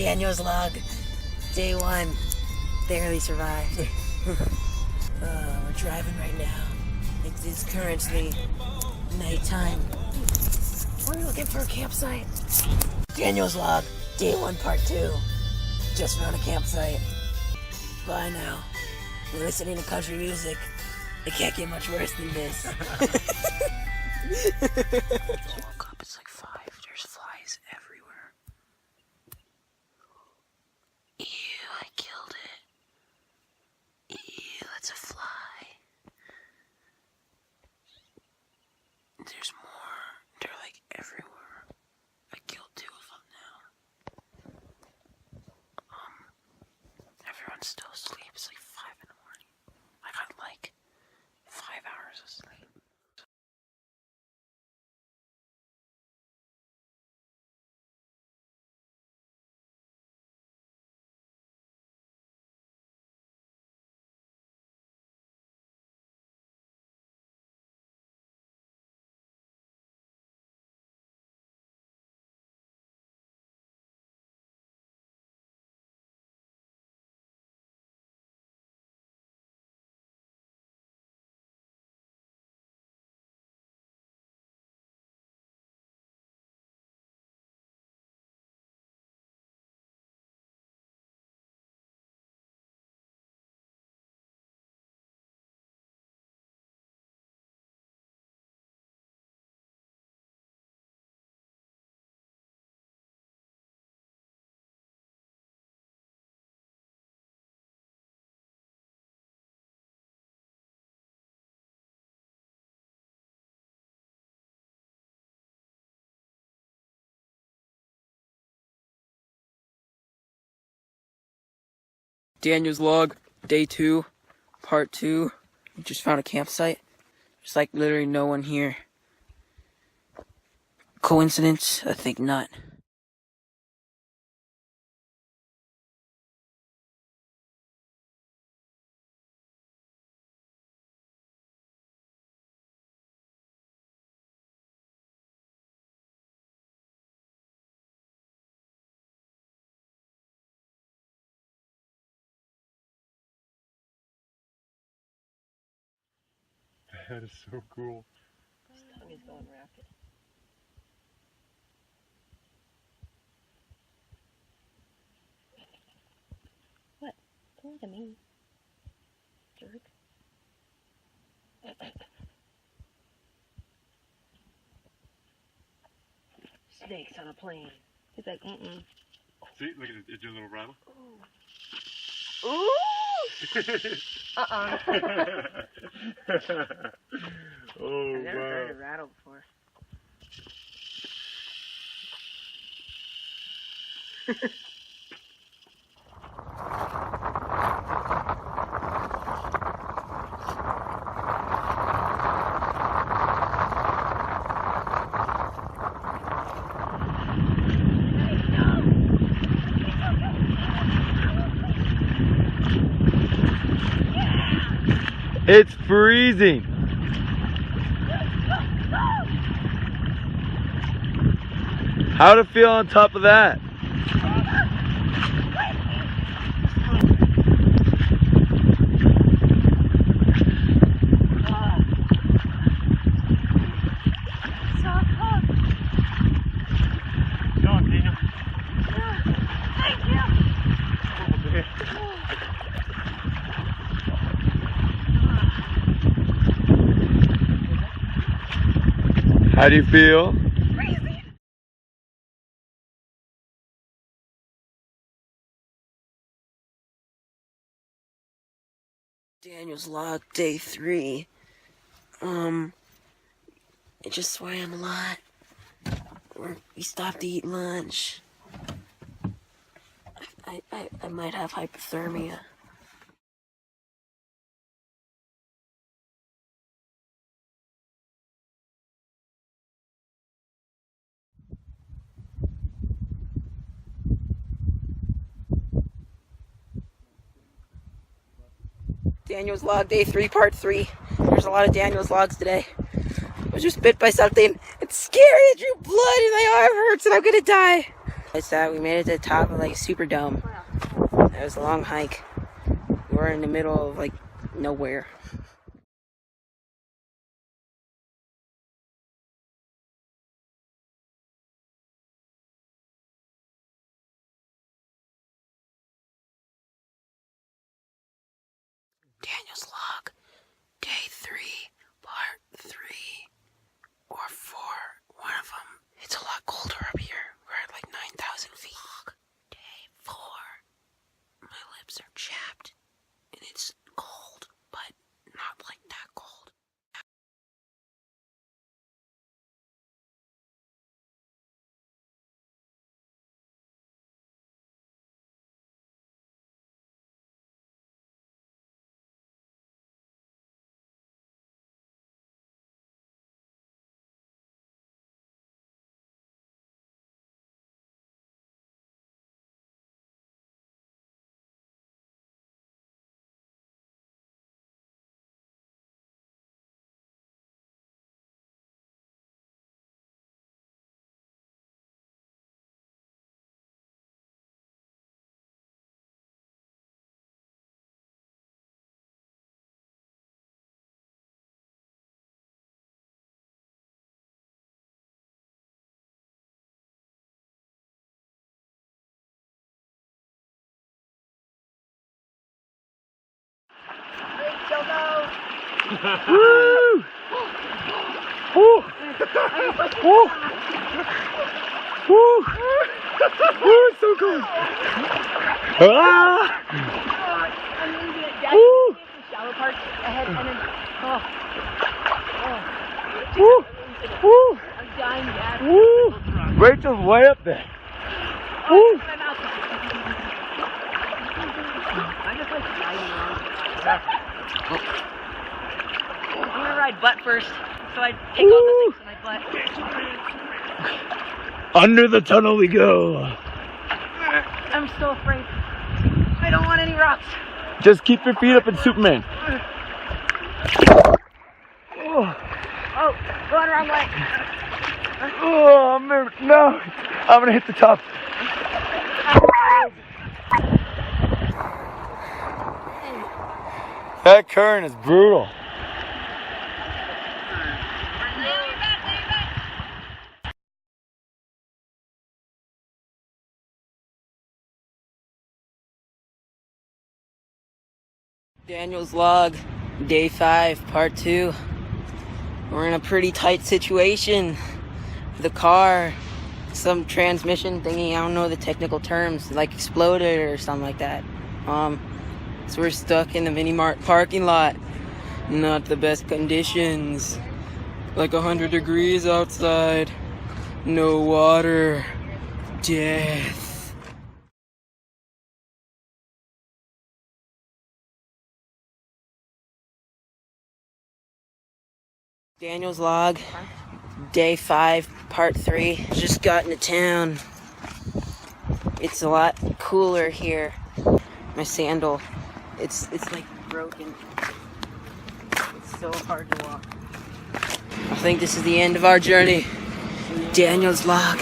Daniel's log, day 1, barely survived. We're driving right now. It is currently nighttime. We're looking for a campsite. Daniel's log, day 1, part 2. Just found a campsite. Bye now. We're listening to country music. It can't get much worse than this. Woke up, it's like 5. There's flies everywhere. Ew, I killed it. Ew, that's a fly. There's more. They're like everywhere. I killed 2 of them now. Everyone's still asleep. It's like 5 in the morning. I got like 5 hours of sleep. Daniel's log, day 2, part 2. We just found a campsite. There's like literally no one here. Coincidence? I think not. That is so cool. His tongue is going rapid. What? Don't look at me. Jerk. Snakes on a plane. He's like, mm-mm. See, look at it. It did a little rattle. Ooh! Ooh! Uh-uh. Oh, I've never wow. heard it rattle before. It's freezing. How'd it feel on top of that? Go on, Daniel. Thank you! How do you feel? Daniel's log, day 3. I just swam a lot. We stopped to eat lunch. I might have hypothermia. Daniel's log, day 3, part 3. There's a lot of Daniel's logs today. I was just bit by something. It's scary. It drew blood and my arm hurts and I'm gonna die. It's that we made it to the top of like Superdome. It was a long hike. We're in the middle of like nowhere. Daniel's log, day 3, part 3 or 4, one of them. It's a lot colder up here. We're at like 9,000 feet. Day 4. My lips are chapped and it's cold, but not like that cold. Woo! Woo! Woo! Woo! Woo! It's so cool! Ah! Woo! Shallow parts ahead and then, Woo! Woo! I'm dying, Dad. Woo! Rachel's way up there. Woo! I'm just like riding around. I'm gonna ride butt first, so I take all the things in my butt. Under the tunnel we go. I'm so afraid. I don't want any rocks. Just keep your feet up in Superman. Oh, going the wrong way. Oh, no. I'm gonna hit the top. That current is brutal. Daniel's log, day 5, part 2. We're in a pretty tight situation. The car, some transmission thingy, I don't know the technical terms, like exploded or something like that. So we're stuck in the mini mart parking lot. Not the best conditions. Like 100 degrees outside. No water. Death. Daniel's log, day 5, part 3. Just got into town. It's a lot cooler here. My sandal, it's like broken. It's so hard to walk. I think this is the end of our journey. Daniel's log.